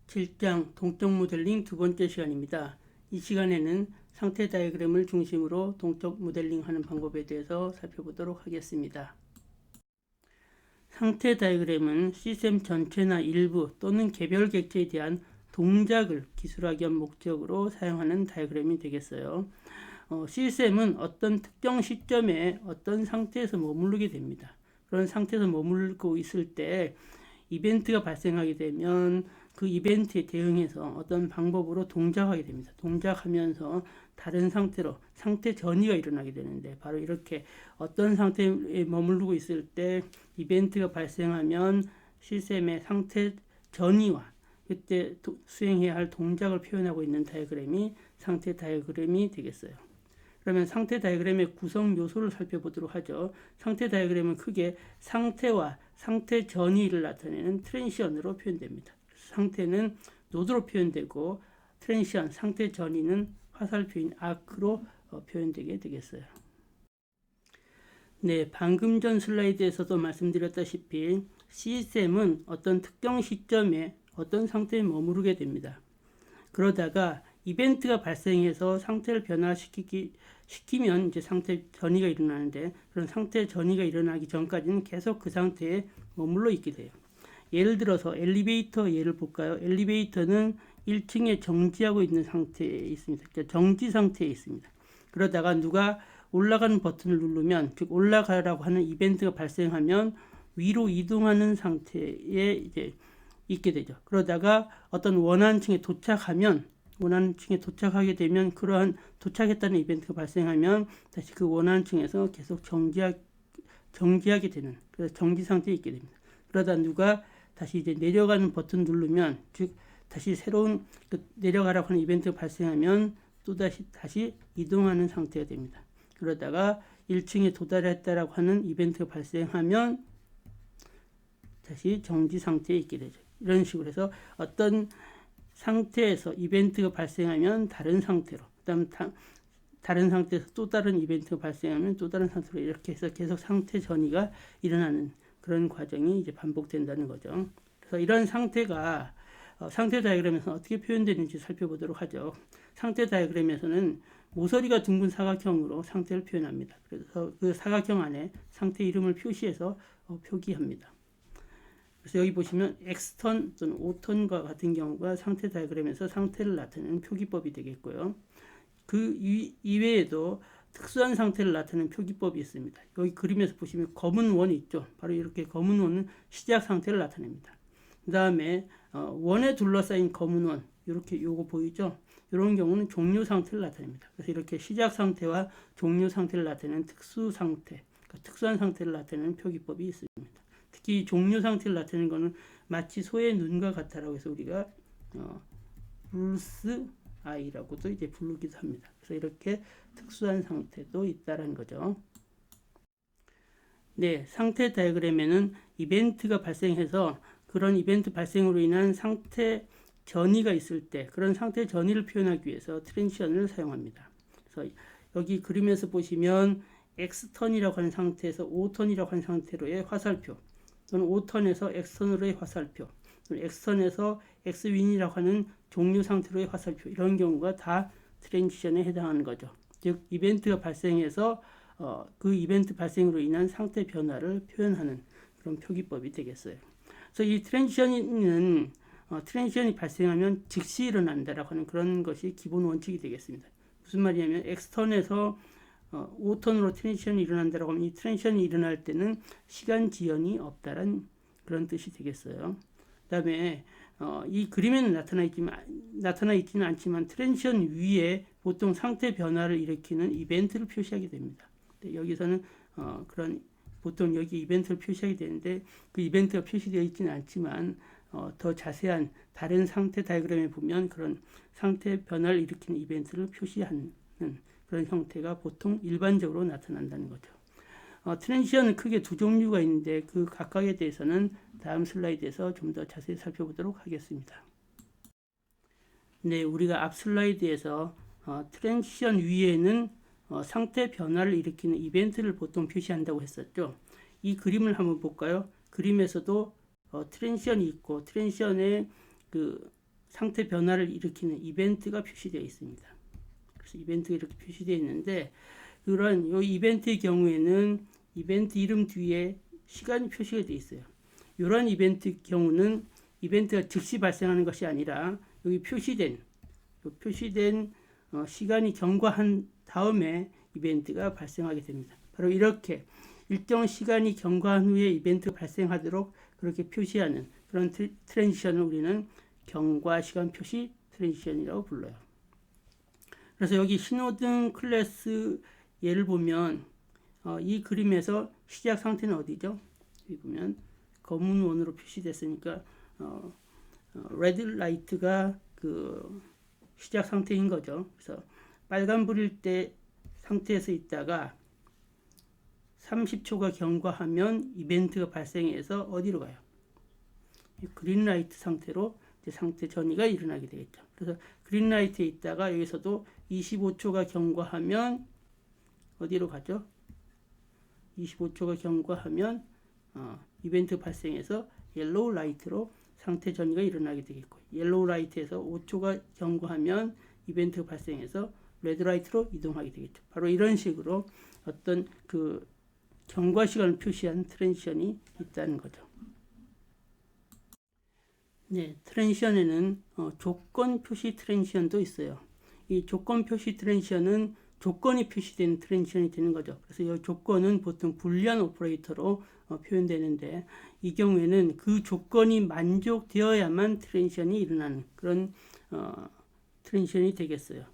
7장 동적 모델링 두 번째 시간입니다. 이 시간에는 상태 다이어그램을 중심으로 동적 모델링 하는 방법에 대해서 살펴보도록 하겠습니다. 상태 다이어그램은 시스템 전체나 일부 또는 개별 객체에 대한 동작을 기술하기 위한 목적으로 사용하는 다이어그램이 되겠어요. 시스템은 어떤 특정 시점에 어떤 상태에서 머무르게 됩니다. 그런 상태에서 머물고 있을 때 이벤트가 발생하게 되면 그 이벤트에 대응해서 어떤 방법으로 동작하게 됩니다. 동작하면서 다른 상태로 상태 전이가 일어나게 되는데, 바로 이렇게 어떤 상태에 머무르고 있을 때 이벤트가 발생하면 시스템의 상태 전이와 그때 수행해야 할 동작을 표현하고 있는 다이어그램이 상태 다이어그램이 되겠어요. 그러면 상태 다이어그램의 구성 요소를 살펴보도록 하죠. 상태 다이어그램은 크게 상태와 상태 전이를 나타내는 트랜지션으로 표현됩니다. 상태는 노드로 표현되고 트랜지션, 상태 전이는 화살표인 아크로 표현되게 되겠어요. 네, 방금 전 슬라이드에서도 말씀드렸다시피 시스템은 어떤 특정 시점에 어떤 상태에 머무르게 됩니다. 그러다가 이벤트가 발생해서 상태를 변화시키면 이제 상태 전이가 일어나는데, 그런 상태 전이가 일어나기 전까지는 계속 그 상태에 머물러 있게 돼요. 예를 들어서 엘리베이터 예를 볼까요? 엘리베이터는 1층에 정지하고 있는 상태에 있습니다. 그러니까 정지 상태에 있습니다. 그러다가 누가 올라가는 버튼을 누르면, 즉 올라가라고 하는 이벤트가 발생하면 위로 이동하는 상태에 이제 있게 되죠. 그러다가 어떤 원하는 층에 도착하게 되면, 그러한 도착했다는 이벤트가 발생하면 다시 그 원하는 층에서 계속 정지하게 되는, 그래서 정지 상태에 있게 됩니다. 그러다 누가 다시 이제 내려가는 버튼 누르면, 즉 다시 새로운 내려가라고 하는 이벤트가 발생하면 또 다시 이동하는 상태가 됩니다. 그러다가 1층에 도달했다라고 하는 이벤트가 발생하면 다시 정지 상태에 있게 되죠. 이런 식으로 해서 어떤 상태에서 이벤트가 발생하면 다른 상태로, 그다음 다른 상태에서 또 다른 이벤트가 발생하면 또 다른 상태로, 이렇게 해서 계속 상태 전이가 일어나는 그런 과정이 이제 반복된다는 거죠. 그래서 이런 상태가 상태 다이어그램에서 어떻게 표현되는지 살펴보도록 하죠. 상태 다이어그램에서는 모서리가 둥근 사각형으로 상태를 표현합니다. 그래서 그 사각형 안에 상태 이름을 표시해서 표기합니다. 그래서 여기 보시면 X턴 또는 O턴과 같은 경우가 상태 다이어그램에서 상태를 나타내는 표기법이 되겠고요. 그 이외에도 특수한 상태를 나타내는 표기법이 있습니다. 여기 그림에서 보시면 검은 원이 있죠. 바로 이렇게 검은 원은 시작 상태를 나타냅니다. 그 다음에 원에 둘러싸인 검은 원, 이렇게 요거 보이죠? 이런 경우는 종료 상태를 나타냅니다. 그래서 이렇게 시작 상태와 종료 상태를 나타내는 특수 상태, 그러니까 특수한 상태를 나타내는 표기법이 있습니다. 특히 종료 상태를 나타내는 것은 마치 소의 눈과 같다라고 해서 우리가 불스 아이라고도 이제 부르기도 합니다. 그래서 이렇게 특수한 상태도 있다라는 거죠. 네, 상태 다이어그램에는 이벤트가 발생해서 그런 이벤트 발생으로 인한 상태 전이가 있을 때, 그런 상태 전이를 표현하기 위해서 트랜지션을 사용합니다. 그래서 여기 그림에서 보시면 X턴이라고 하는 상태에서 O턴이라고 하는 상태로의 화살표, 또는 O턴에서 X턴으로의 화살표, 또는 X턴에서 X윈이라고 하는 종료 상태로의 화살표, 이런 경우가 다 트랜지션에 해당하는 거죠. 즉 이벤트가 발생해서 그 이벤트 발생으로 인한 상태 변화를 표현하는 그런 표기법이 되겠어요. 그래서 이 트랜지션이 발생하면 즉시 일어난다라고 하는 그런 것이 기본 원칙이 되겠습니다. 무슨 말이냐면 X턴에서 O턴으로 트랜지션이 일어난다라고 하면 이 트랜지션이 일어날 때는 시간 지연이 없다는 그런 뜻이 되겠어요. 그 다음에 이 그림에는 나타나 있지는 않지만 트랜지션 위에 보통 상태 변화를 일으키는 이벤트를 표시하게 됩니다. 여기서는 그런 보통 여기 이벤트를 표시하게 되는데, 그 이벤트가 표시되어 있지는 않지만 더 자세한 다른 상태 다이어그램에 보면 그런 상태 변화를 일으키는 이벤트를 표시하는 그런 형태가 보통 일반적으로 나타난다는 거죠. 트랜지션은 크게 두 종류가 있는데 그 각각에 대해서는 다음 슬라이드에서 좀 더 자세히 살펴보도록 하겠습니다. 네, 우리가 앞 슬라이드에서 트랜지션 위에는 상태 변화를 일으키는 이벤트를 보통 표시한다고 했었죠. 이 그림을 한번 볼까요? 그림에서도 트랜지션이 있고 트랜지션의 그 상태 변화를 일으키는 이벤트가 표시되어 있습니다. 그래서 이벤트가 이렇게 표시되어 있는데 그런 이 이벤트의 경우에는 이벤트 이름 뒤에 시간이 표시가 되어 있어요. 이런 이벤트 경우는 이벤트가 즉시 발생하는 것이 아니라 여기 표시된 시간이 경과한 다음에 이벤트가 발생하게 됩니다. 바로 이렇게 일정 시간이 경과한 후에 이벤트가 발생하도록 그렇게 표시하는 그런 트랜지션을 우리는 경과 시간 표시 트랜지션이라고 불러요. 그래서 여기 신호등 클래스 예를 보면 이 그림에서 시작 상태는 어디죠? 여기 보면 검은 원으로 표시됐으니까 레드 라이트가 그 시작 상태인 거죠. 그래서 빨간불일 때 상태에서 있다가 30초가 경과하면 이벤트가 발생해서 어디로 가요? 그린라이트 상태로 이제 상태 전이가 일어나게 되겠죠. 그래서 그린라이트에 있다가 여기서도 25초가 경과하면 어디로 가죠? 25초가 경과하면 이벤트 발생해서 옐로우 라이트로 상태 전이가 일어나게 되겠고, 옐로우 라이트에서 5초가 경과하면 이벤트가 발생해서 레드 라이트로 이동하게 되겠죠. 바로 이런 식으로 어떤 그 경과 시간을 표시한 트랜지션이 있다는 거죠. 네, 트랜지션에는 조건 표시 트랜지션도 있어요. 이 조건 표시 트랜지션은 조건이 표시된 트랜지션이 되는 거죠. 그래서 이 조건은 보통 불리한 오퍼레이터로 표현되는데 이 경우에는 그 조건이 만족되어야만 트랜지션이 일어나는 그런 트랜지션이 되겠어요.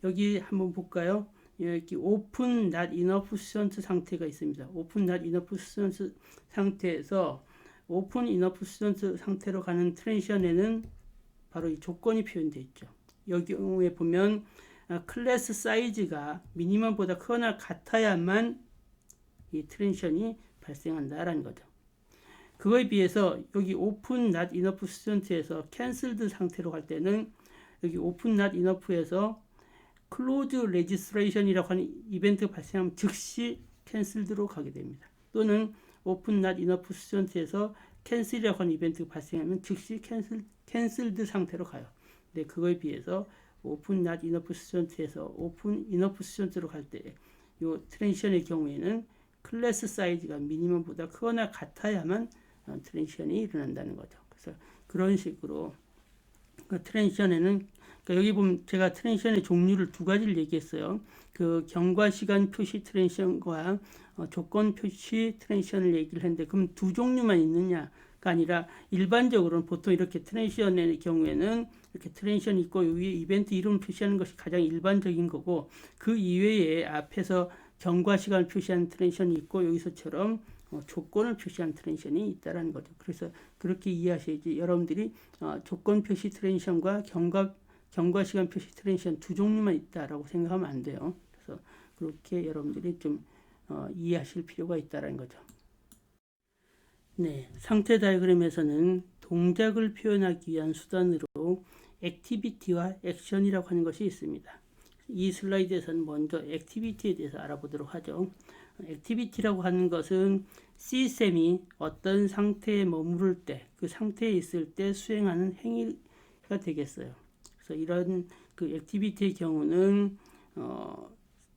여기 한번 볼까요? 여기 open not enough student 상태가 있습니다. open not enough student 상태에서 open enough student 상태로 가는 트랜지션에는 바로 이 조건이 표현되어 있죠. 여기 경우에 보면 클래스 사이즈가 미니멈보다 크거나 같아야만 이 트랜지션이 발생한다라는 거죠. 그거에 비해서 여기 open not enough student에서 canceled 상태로 갈 때는 여기 open not enough에서 close registration이라고 하는 이벤트가 발생하면 즉시 canceled로 가게 됩니다. 또는 open not enough student에서 cancel이라고 하는 이벤트가 발생하면 즉시 canceled 상태로 가요. 근데 그거에 비해서 open not enough student에서 open enough student로 갈 때 이 트랜지션의 경우에는 클래스 사이즈가 미니멈보다 크거나 같아야만 트랜지션이 일어난다는 거죠. 그래서 그런 식으로 그 트랜지션에는 그러니까 여기 보면 제가 트랜지션의 종류를 두 가지를 얘기했어요. 그 경과 시간 표시 트랜지션과 조건 표시 트랜지션을 얘기를 했는데 그럼 두 종류만 있느냐가 아니라 일반적으로는 보통 이렇게 트랜지션의 경우에는 이렇게 트랜지션이 있고 위에 이벤트 이름을 표시하는 것이 가장 일반적인 거고 그 이외에 앞에서 경과 시간을 표시하는 트랜지션이 있고 여기서처럼 조건을 표시한 트랜지션이 있다라는 거죠. 그래서 그렇게 이해하셔야지 여러분들이 조건 표시 트랜지션과 경과 시간 표시 트랜지션 두 종류만 있다라고 생각하면 안 돼요. 그래서 그렇게 여러분들이 좀 이해하실 필요가 있다라는 거죠. 네, 상태 다이어그램에서는 동작을 표현하기 위한 수단으로 액티비티와 액션이라고 하는 것이 있습니다. 이 슬라이드에서는 먼저 액티비티에 대해서 알아보도록 하죠. 액티비티라고 하는 것은 시스템이 어떤 상태에 머무를 때, 그 상태에 있을 때 수행하는 행위가 되겠어요. 그래서 이런 그 액티비티의 경우는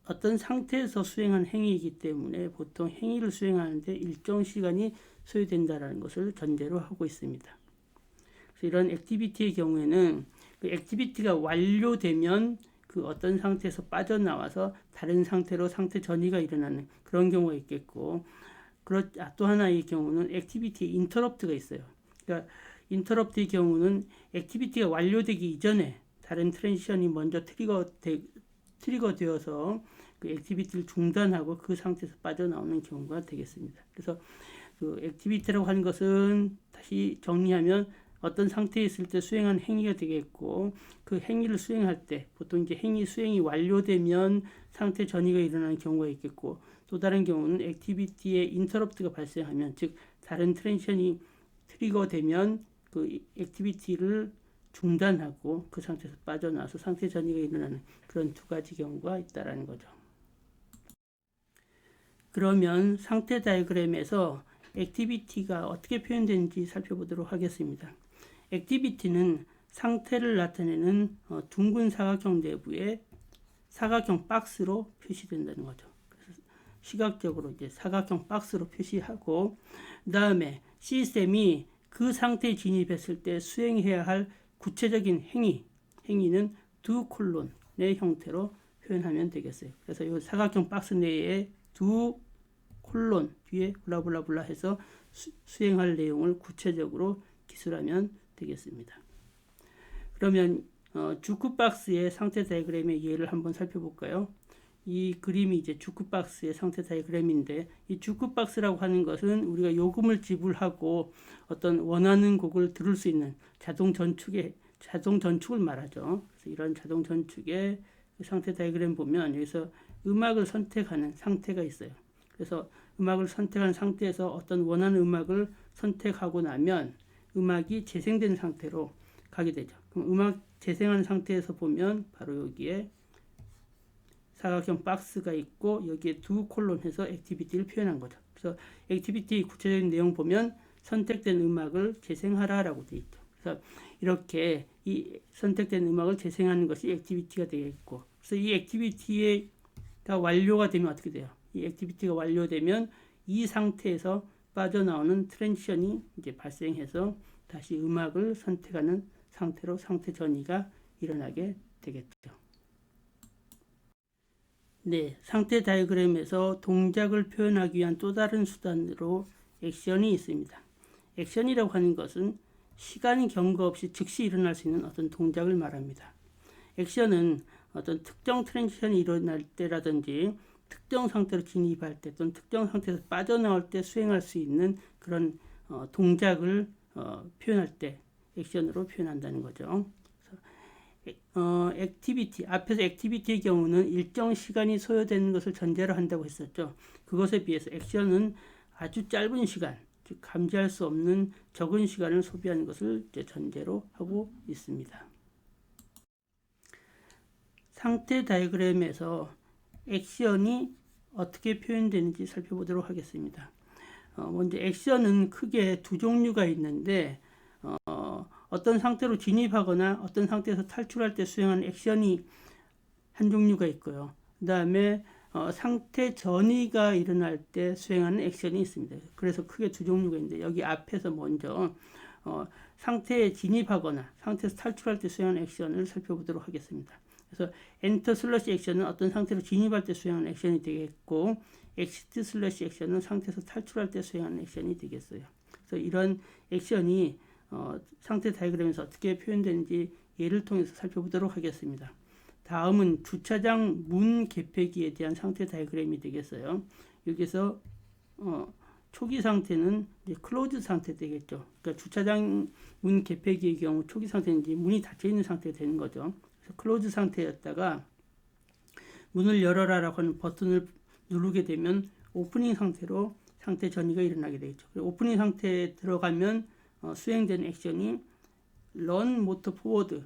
어떤 상태에서 수행한 행위이기 때문에 보통 행위를 수행하는데 일정 시간이 소요된다는 것을 전제로 하고 있습니다. 그래서 이런 액티비티의 경우에는 그 액티비티가 완료되면 그 어떤 상태에서 빠져나와서 다른 상태로 상태 전이가 일어나는 그런 경우가 있겠고, 또 하나의 경우는 액티비티 인터럽트가 있어요. 그러니까 인터럽트의 경우는 액티비티가 완료되기 이전에 다른 트랜지션이 먼저 트리거 되어서 그 액티비티를 중단하고 그 상태에서 빠져나오는 경우가 되겠습니다. 그래서 그 액티비티라고 하는 것은 다시 정리하면 어떤 상태에 있을 때 수행한 행위가 되겠고 그 행위를 수행할 때 보통 이제 행위 수행이 완료되면 상태 전이가 일어나는 경우가 있겠고 또 다른 경우는 액티비티에 인터럽트가 발생하면 즉 다른 트랜지션이 트리거되면 그 액티비티를 중단하고 그 상태에서 빠져나와서 상태 전이가 일어나는 그런 두 가지 경우가 있다라는 거죠. 그러면 상태 다이어그램에서 액티비티가 어떻게 표현되는지 살펴보도록 하겠습니다. 액티비티는 상태를 나타내는 둥근 사각형 내부에 사각형 박스로 표시된다는 거죠. 그래서 시각적으로 이제 사각형 박스로 표시하고, 그 다음에 시스템이 그 상태에 진입했을 때 수행해야 할 구체적인 행위는 두 콜론의 형태로 표현하면 되겠어요. 그래서 이 사각형 박스 내에 두 콜론 뒤에 블라블라블라 해서 수행할 내용을 구체적으로 기술하면 되겠습니다. 그러면 주크박스의 상태 다이그램의 예를 한번 살펴볼까요? 이 그림이 이제 주크박스의 상태 다이그램인데, 이 주크박스라고 하는 것은 우리가 요금을 지불하고 어떤 원하는 곡을 들을 수 있는 자동 전축을 말하죠. 그래서 이런 자동 전축의 상태 다이그램 보면 여기서 음악을 선택하는 상태가 있어요. 그래서 음악을 선택한 상태에서 어떤 원하는 음악을 선택하고 나면 음악이 재생된 상태로 가게 되죠. 그럼 음악 재생한 상태에서 보면 바로 여기에 사각형 박스가 있고 여기에 두 콜론해서 액티비티를 표현한 거죠. 그래서 액티비티 구체적인 내용 보면 선택된 음악을 재생하라라고 되어 있죠. 그래서 이렇게 이 선택된 음악을 재생하는 것이 액티비티가 되겠고, 그래서 이 액티비티가 완료가 되면 어떻게 돼요? 이 액티비티가 완료되면 이 상태에서 빠져나오는 트랜지션이 이제 발생해서 다시 음악을 선택하는 상태로 상태 전이가 일어나게 되겠죠. 네, 상태 다이그램에서 동작을 표현하기 위한 또 다른 수단으로 액션이 있습니다. 액션이라고 하는 것은 시간 경과 없이 즉시 일어날 수 있는 어떤 동작을 말합니다. 액션은 어떤 특정 트랜지션이 일어날 때라든지 특정 상태로 진입할 때 또는 특정 상태에서 빠져나올 때 수행할 수 있는 그런 동작을 표현할 때 액션으로 표현한다는 거죠. 액티비티, 앞에서 액티비티의 경우는 일정 시간이 소요되는 것을 전제로 한다고 했었죠. 그것에 비해서 액션은 아주 짧은 시간, 즉 감지할 수 없는 적은 시간을 소비하는 것을 이제 전제로 하고 있습니다. 상태 다이그램에서 액션이 어떻게 표현되는지 살펴보도록 하겠습니다. 먼저 액션은 크게 두 종류가 있는데, 어떤 상태로 진입하거나 어떤 상태에서 탈출할 때 수행하는 액션이 한 종류가 있고요. 그 다음에 상태 전이가 일어날 때 수행하는 액션이 있습니다. 그래서 크게 두 종류가 있는데, 여기 앞에서 먼저 상태에 진입하거나 상태에서 탈출할 때 수행하는 액션을 살펴보도록 하겠습니다. 그래서 엔터 슬러시 액션은 어떤 상태로 진입할 때 수행하는 액션이 되겠고, 엑시트 슬러시 액션은 상태에서 탈출할 때 수행하는 액션이 되겠어요. 그래서 이런 액션이 상태 다이그램에서 어떻게 표현되는지 예를 통해서 살펴보도록 하겠습니다. 다음은 주차장 문 개폐기에 대한 상태 다이그램이 되겠어요. 여기서 초기 상태는 이제 클로즈 상태 되겠죠. 그러니까 주차장 문 개폐기의 경우 초기 상태는 이제 문이 닫혀 있는 상태가 되는 거죠. 그래서 클로즈 상태였다가 문을 열어라라고 하는 버튼을 누르게 되면 오프닝 상태로 상태 전이가 일어나게 되겠죠. 오프닝 상태에 들어가면 수행되는 액션이 run motor forward,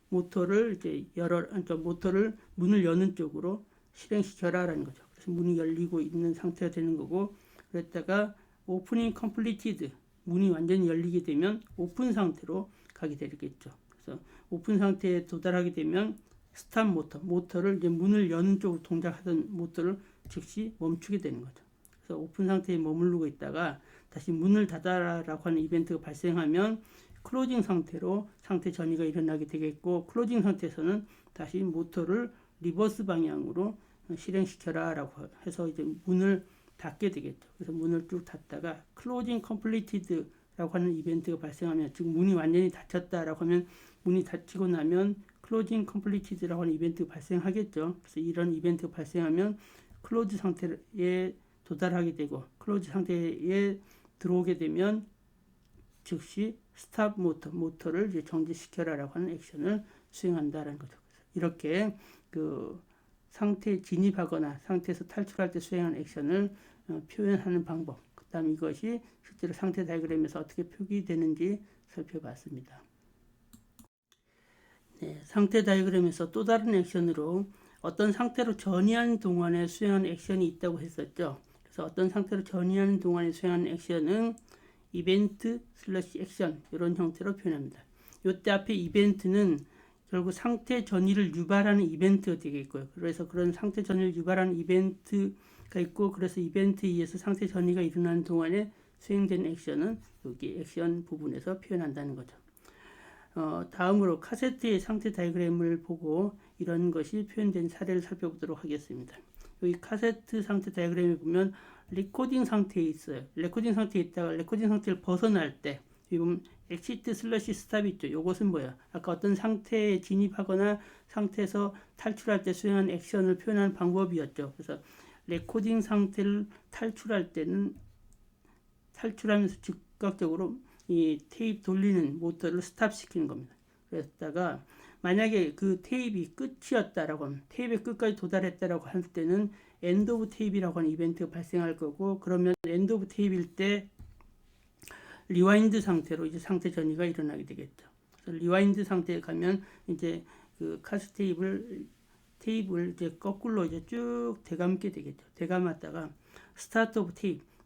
모터를 이제 그러니까 모터를 문을 여는 쪽으로 실행시켜라라는 거죠. 그래서 문이 열리고 있는 상태가 되는 거고, 그랬다가 opening completed, 문이 완전히 열리게 되면 오픈 상태로 가게 되겠죠. 그래서 오픈 상태에 도달하게 되면 스탑 모터를 이제 문을 여는 쪽으로 동작하던 모터를 즉시 멈추게 되는 거죠. 그래서 오픈 상태에 머무르고 있다가 다시 문을 닫아라라고 하는 이벤트가 발생하면 클로징 상태로 상태 전이가 일어나게 되겠고, 클로징 상태에서는 다시 모터를 리버스 방향으로 실행시켜라라고 해서 이제 문을 닫게 되겠죠. 그래서 문을 쭉 닫다가 클로징 컴플리티드라고 하는 이벤트가 발생하면, 즉 문이 완전히 닫혔다라고 하면 문이 닫히고 나면 클로징 컴플리티드라고 하는 이벤트가 발생하겠죠. 그래서 이런 이벤트가 발생하면 클로즈 상태에 도달하게 되고, 클로즈 상태에 들어오게 되면 즉시 스탑 모터를 이제 정지시켜라라고 하는 액션을 수행한다라는 거죠. 이렇게 그 상태에 진입하거나 상태에서 탈출할 때 수행하는 액션을 표현하는 방법, 그 다음 이것이 실제로 상태 다이그램에서 어떻게 표기되는지 살펴봤습니다. 네, 상태 다이그램에서 또 다른 액션으로 어떤 상태로 전이하는 동안에 수행하는 액션이 있다고 했었죠. 그래서 어떤 상태로 전이하는 동안에 수행하는 액션은 이벤트 슬러시 액션, 이런 형태로 표현합니다. 요때 앞에 이벤트는 결국 상태 전이를 유발하는 이벤트가 되겠고요. 그래서 그런 상태 전이를 유발하는 이벤트가 있고, 그래서 이벤트에 의해서 상태 전이가 일어나는 동안에 수행된 액션은 여기 액션 부분에서 표현한다는 거죠. 다음으로 카세트의 상태 다이그램을 보고 이런 것이 표현된 사례를 살펴보도록 하겠습니다. 여기 카세트 상태 다이그램에 보면 레코딩 상태에 있어요. 레코딩 상태에 있다가 레코딩 상태를 벗어날 때 지금 엑시트 슬러시 스탑 있죠. 이것은 뭐야? 아까 어떤 상태에 진입하거나 상태에서 탈출할 때 수행한 액션을 표현하는 방법이었죠. 그래서 레코딩 상태를 탈출할 때는 탈출하면서 즉각적으로 이 테이프 돌리는 모터를 스탑시키는 겁니다. 그랬다가 만약에 그 테이프가 끝이었다라고 하면, 테이프의 끝까지 도달했다라고 할 때는 엔드 오브 테이프라고 하는 이벤트가 발생할 거고, 그러면 엔드 오브 테이프일 때 리와인드 상태로 이제 상태 전이가 일어나게 되겠죠. 그래서 리와인드 상태에 가면 이제 그 카스 테이프를 이제 거꾸로 이제 쭉 대감게 되겠죠. 대감았다가 스타트 오브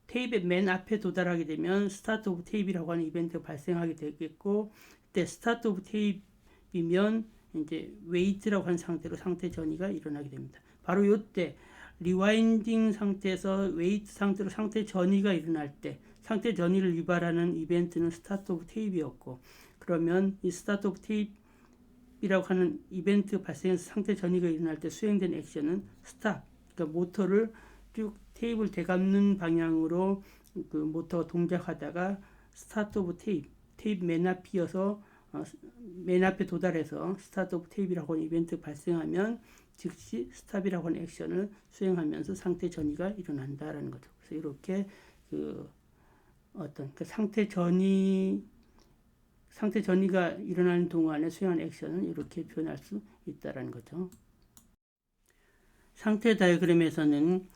테이프의 맨 앞에 도달하게 되면 스타트 오브 테이프라고 하는 이벤트가 발생하게 되겠고, 그때 스타트 오브 테이프이면 이제 웨이트라고 하는 상태로 상태 전이가 일어나게 됩니다. 바로 이때 리와인딩 상태에서 웨이트 상태로 상태 전이가 일어날 때 상태 전이를 유발하는 이벤트는 스타트 오브 테이프였고, 그러면 이 스타트 오브 테이프라고 하는 이벤트 발생해서 상태 전이가 일어날 때 수행된 액션은 스탑, 그러니까 모터를 쭉 테이프를 되감는 방향으로 그 모터가 동작하다가 스타트 오브 테이프 맨 앞이어서 맨 앞에 도달해서 스타트 오브 테이프라고 하는 이벤트 발생하면 즉시 스탑이라고 하는 액션을 수행하면서 상태 전이가 일어난다라는 거죠. 그래서 이렇게 그 어떤 그 상태 전이가 일어나는 동안에 수행한 액션은 이렇게 표현할 수 있다라는 거죠. 상태 다이어그램에서는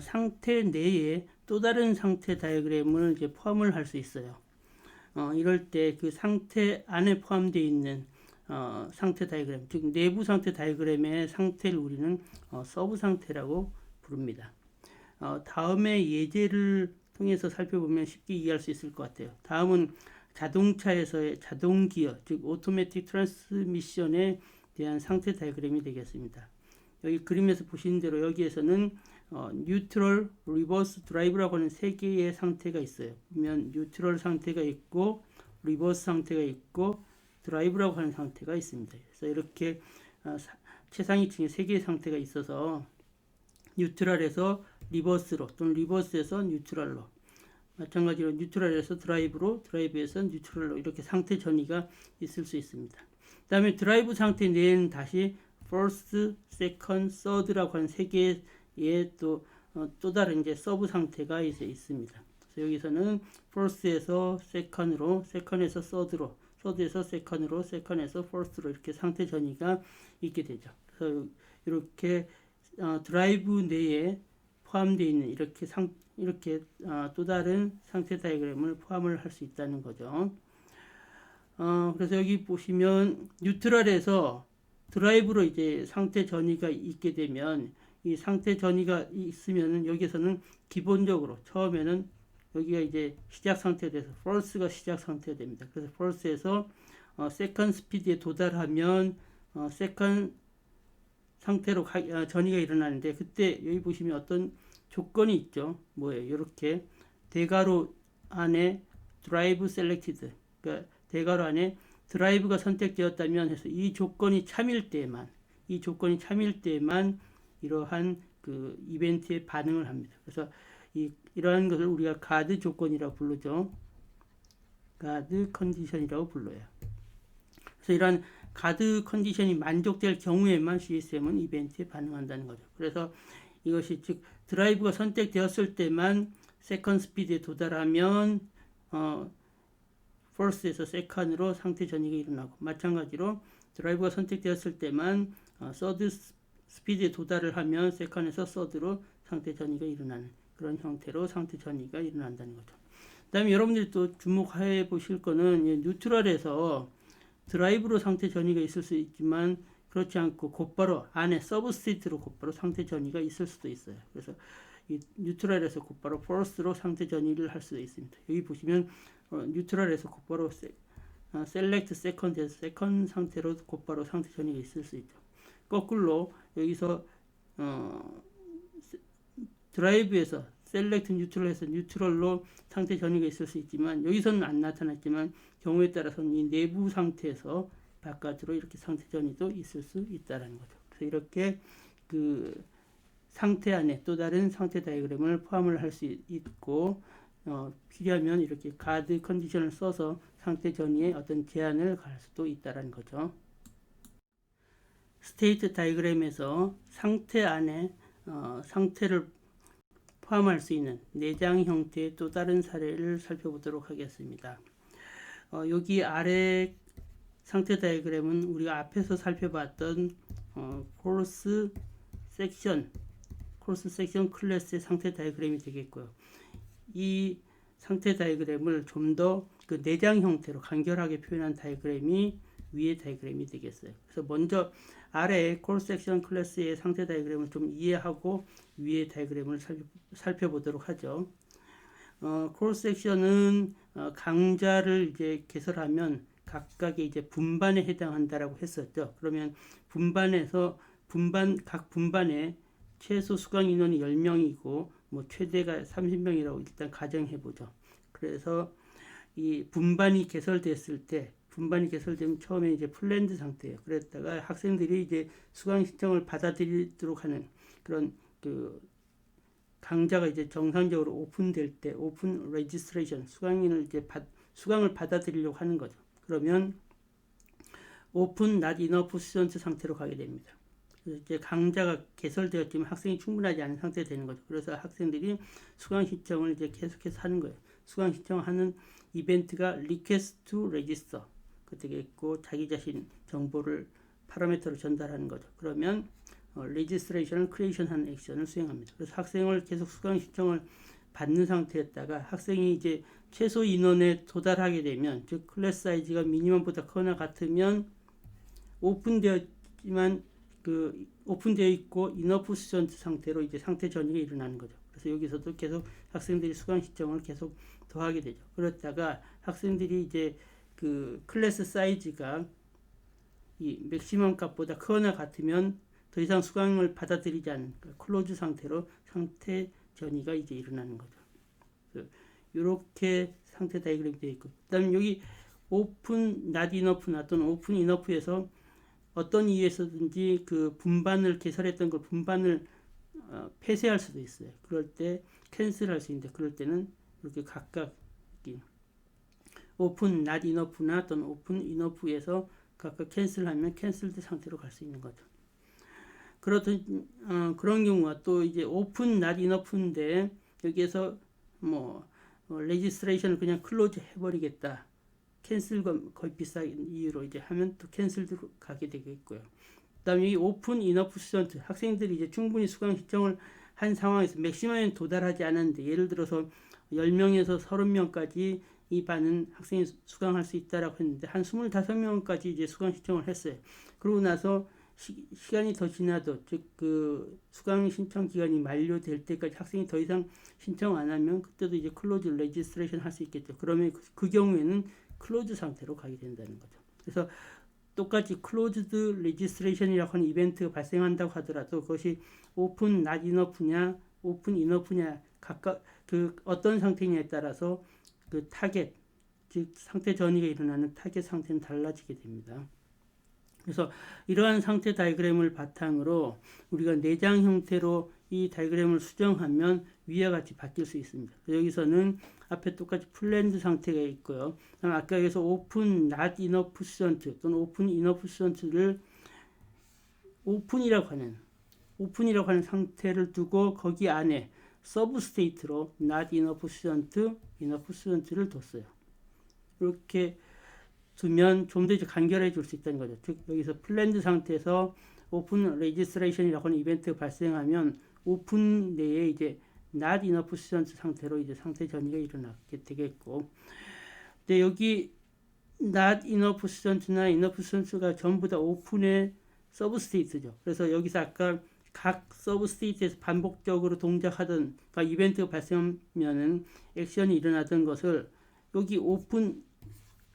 상태 내에 또 다른 상태 다이어그램을 이제 포함을 할 수 있어요. 이럴 때 그 상태 안에 포함되어 있는 상태 다이어그램, 즉 내부 상태 다이어그램의 상태를 우리는 서브 상태라고 부릅니다. 다음에 예제를 통해서 살펴보면 쉽게 이해할 수 있을 것 같아요. 다음은 자동차에서의 자동기어, 즉 오토매틱 트랜스미션에 대한 상태 다이어그램이 되겠습니다. 여기 그림에서 보시는 대로 여기에서는 뉴트럴, 리버스, 드라이브라고 하는 세 개의 상태가 있어요. 보면 뉴트럴 상태가 있고, 리버스 상태가 있고, 드라이브라고 하는 상태가 있습니다. 그래서 이렇게 최상위층에 세 개의 상태가 있어서 뉴트럴에서 리버스로 또는 리버스에서 뉴트럴로, 마찬가지로 뉴트럴에서 드라이브로, 드라이브에서 뉴트럴로 이렇게 상태 전이가 있을 수 있습니다. 그 다음에 드라이브 상태 내에는 다시 first, second, third라고 하는 세 개의 또 다른 이제 서브 상태가 이제 있습니다. 그래서 여기서는 first에서 second으로, second에서 third로, third에서 second으로, second에서 first로 이렇게 상태 전이가 있게 되죠. 그래서 이렇게 드라이브 내에 포함되어 있는 이렇게 또 다른 상태 다이어그램을 포함을 할 수 있다는 거죠. 그래서 여기 보시면 뉴트럴에서 드라이브로 이제 상태 전이가 있게 되면, 이 상태 전이가 있으면은 여기서는 기본적으로 처음에는 여기가 이제 시작 상태가 돼서 first가 시작 상태가 됩니다. 그래서 first에서 second 스피드에 도달하면 second 상태로 전이가 일어나는데, 그때 여기 보시면 어떤 조건이 있죠. 뭐예요? 이렇게 대괄호 안에 drive selected, 그러니까 대괄호 안에 드라이브가 선택되었다면 해서 이 조건이 참일 때만 이러한 그 이벤트에 반응을 합니다. 그래서 이러한 것을 우리가 가드 조건이라고 부르죠. 가드 컨디션이라고 불러요. 그래서 이러한 가드 컨디션이 만족될 경우에만 CSM은 이벤트에 반응한다는 거죠. 그래서 이것이 즉 드라이브가 선택되었을 때만 세컨드 스피드에 도달하면 first에서 second으로 상태 전이가 일어나고, 마찬가지로 드라이브가 선택되었을 때만 third 스피드에 도달을 하면 second에서 third로 상태 전이가 일어나는 그런 형태로 상태 전이가 일어난다는 거죠. 그 다음에 여러분들이 또 주목해 보실 거는 뉴트럴에서 드라이브로 상태 전이가 있을 수 있지만 그렇지 않고 곧바로 안에 서브스테이트로 곧바로 상태 전이가 있을 수도 있어요. 그래서 이 뉴트럴에서 곧바로 포스트로 상태 전이를 할 수도 있습니다. 여기 보시면 뉴트럴에서 곧바로 select second에서 second 상태로 곧바로 상태 전이가 있을 수 있죠. 거꾸로 여기서 드라이브에서 select neutral에서 뉴트럴로 상태 전이가 있을 수 있지만 여기서는 안 나타났지만 경우에 따라서는 이 내부 상태에서 바깥으로 이렇게 상태 전이도 있을 수 있다라는 거죠. 그래서 이렇게 그 상태 안에 또 다른 상태 다이그램을 포함을 할 수 있고 필요하면 이렇게 가드 컨디션을 써서 상태 전이에 어떤 제한을 가할 수도 있다라는 거죠. 스테이트 다이그램에서 상태 안에 상태를 포함할 수 있는 내장 형태의 또 다른 사례를 살펴보도록 하겠습니다. 여기 아래 상태 다이그램은 우리가 앞에서 살펴봤던 코러스 섹션 클래스의 상태 다이그램이 되겠고요. 이 상태 다이그램을 좀 더 그 내장 형태로 간결하게 표현한 다이그램이 위의 다이그램이 되겠어요. 그래서 먼저 아래 콜 섹션 클래스의 상태 다이그램을 좀 이해하고 위의 다이그램을 살펴보도록 하죠. 콜 섹션은 강자를 이제 개설하면 각각의 이제 분반에 해당한다라고 했었죠. 그러면 각 분반에 최소 수강 인원이 10명이고 뭐 최대가 30명이라고 일단 가정해 보죠. 그래서 이 분반이 개설되면 처음에 이제 플랜드 상태예요. 그랬다가 학생들이 이제 수강 신청을 받아들이도록 하는 그런 그 강좌가 이제 정상적으로 오픈될 때 오픈 레지스트레이션 수강을 받아들이려고 하는 거죠. 그러면 오픈 not enough student 상태로 가게 됩니다. 그래서 이제 강좌가 개설되었지만 학생이 충분하지 않은 상태 되는 거죠. 그래서 학생들이 수강 신청을 이제 계속해서 하는 거예요. 수강 신청하는 이벤트가 request to register 되겠고 자기 자신 정보를 파라미터로 전달하는 거죠. 그러면 레지스트레이션을 크리에이션하는 액션을 수행합니다. 그래서 학생을 계속 수강 신청을 받는 상태였다가 학생이 이제 최소 인원에 도달하게 되면 즉 클래스 사이즈가 미니멈보다 크거나 같으면 오픈되어 있고 이너프 스튜던트 상태로 이제 상태 전이가 일어나는 거죠. 그래서 여기서도 계속 학생들이 수강 신청을 계속 더하게 되죠. 그렇다가 학생들이 이제 그 클래스 사이즈가 이 맥시멈 값보다 크거나 같으면 더 이상 수강을 받아들이지 않는 클로즈 상태로 상태 전이가 이제 일어나는 거죠. 이렇게 상태 다이그램이 되어 있고, 그다음에 여기 오픈 not enough나 또는 오픈 enough에서 어떤 이유에서든지 그 분반을 개설했던 걸 분반을 폐쇄할 수도 있어요. 그럴 때 캔슬할 수 있는데 그럴 때는 이렇게 각각 오픈 not enough나 또는 오픈 enough에서 각각 캔슬하면 캔슬드 상태로 갈 수 있는 거죠. 그런 경우가 또 이제 오픈 not enough인데 여기에서 뭐 레지스트레이션을 그냥 클로즈 해버리겠다. 캔슬과 거의 비슷한 이유로 이제 하면 또 캔슬도 가게 되겠고요. 그다음에 이 오픈 이너프 스튜던트 학생들이 이제 충분히 수강 신청을 한 상황에서 맥시멈에 도달하지 않았는데 예를 들어서 10명에서 30명까지 이 반은 학생이 수강할 수 있다라고 했는데 한 25명까지 이제 수강 신청을 했어요. 그러고 나서 시간이 더 지나도 즉 그 수강 신청 기간이 만료될 때까지 학생이 더 이상 신청 안 하면 그때도 이제 클로즈 레지스트레이션 할 수 있겠죠. 그러면 그 경우에는 클로즈 상태로 가게 된다는 거죠. 그래서 똑같이 클로즈드 레지스트레이션이라고 하는 이벤트가 발생한다고 하더라도 그것이 오픈 not enough냐 오픈 enough냐 각각 그 어떤 상태냐에 따라서 그 타겟 즉 상태 전이가 일어나는 타겟 상태는 달라지게 됩니다. 그래서 이러한 상태 다이그램을 바탕으로 우리가 내장 형태로 이 다이그램을 수정하면 위와 같이 바뀔 수 있습니다. 여기서는 앞에 똑같이 플랜드 상태가 있고요. 아까 여기서 오픈 not enough student 또는 오픈 enough student를 오픈이라고 하는 상태를 두고 거기 안에 서브 스테이트로 not enough student를 뒀어요. 이렇게 두면 좀 더 간결해 줄 수 있다는 거죠. 즉 여기서 플랜드 상태에서 오픈 레지스트레이션이라고 하는 이벤트가 발생하면 오픈 내에 이제 not enough student 상태로 이제 상태 전이가 일어나게 되겠고, 근데 여기 not enough student나 enough student가 전부 다 오픈의 서브 스테이트죠. 그래서 여기서 아까 각 서브 스테이트에서 반복적으로 동작하던 그러니까 이벤트가 발생하면은 액션이 일어나던 것을 여기 오픈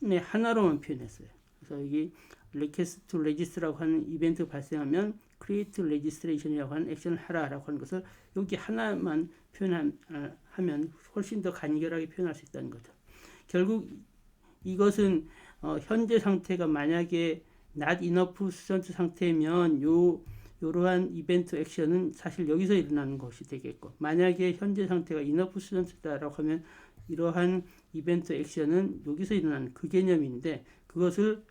하나로만 표현했어요. 그래서 여기 request to register라고 하는 이벤트 발생하면 create registration이라고 하는 액션을 하라라고 하는 것을 여기 하나만 표현하면 훨씬 더 간결하게 표현할 수 있다는 거죠. 결국 이것은 현재 상태가 만약에 not enough student 상태면 이러한 이벤트 액션은 사실 여기서 일어나는 것이 되겠고, 만약에 현재 상태가 enough student다라고 하면 이러한 이벤트 액션은 여기서 일어나는 그 개념인데, 그것을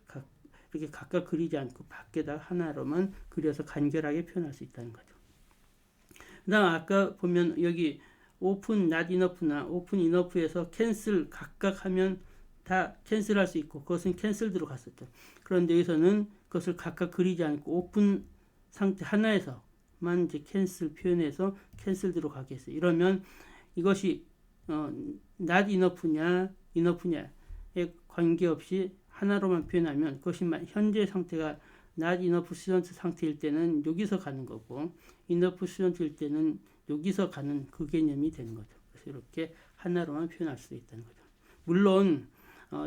이렇게 각각 그리지 않고 밖에다 하나로만 그려서 간결하게 표현할 수 있다는 거죠. 그 다음 아까 보면 여기 open not enough나 open enough에서 cancel 각각 하면 다 캔슬할 수 있고 그것은 캔슬드로 갔었죠. 그런데 여기서는 그것을 각각 그리지 않고 오픈 상태 하나에서만 이제 캔슬 표현해서 캔슬드로 가겠어요. 이러면 이것이 not enough냐에 관계없이 하나로만 표현하면 그것이 현재 상태가 not enough student 상태일 때는 여기서 가는 거고 enough student일 때는 여기서 가는 그 개념이 되는 거죠. 그래서 이렇게 하나로만 표현할 수 있다는 거죠. 물론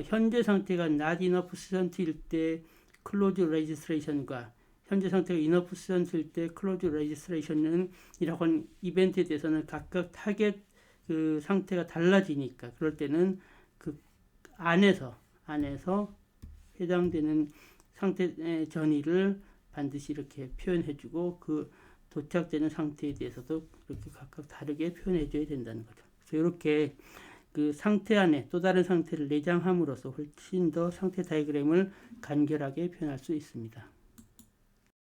현재 상태가 not enough student일 때 close registration과 현재 상태가 enough student일 때 close registration은 이라고 하는 이벤트에 대해서는 각각 타겟 그 상태가 달라지니까 그럴 때는 그 안에서 해당되는 상태 전이를 반드시 이렇게 표현해주고 그 도착되는 상태에 대해서도 이렇게 각각 다르게 표현해줘야 된다는 거죠. 그래서 이렇게 그 상태 안에 또 다른 상태를 내장함으로써 훨씬 더 상태 다이그램을 간결하게 표현할 수 있습니다.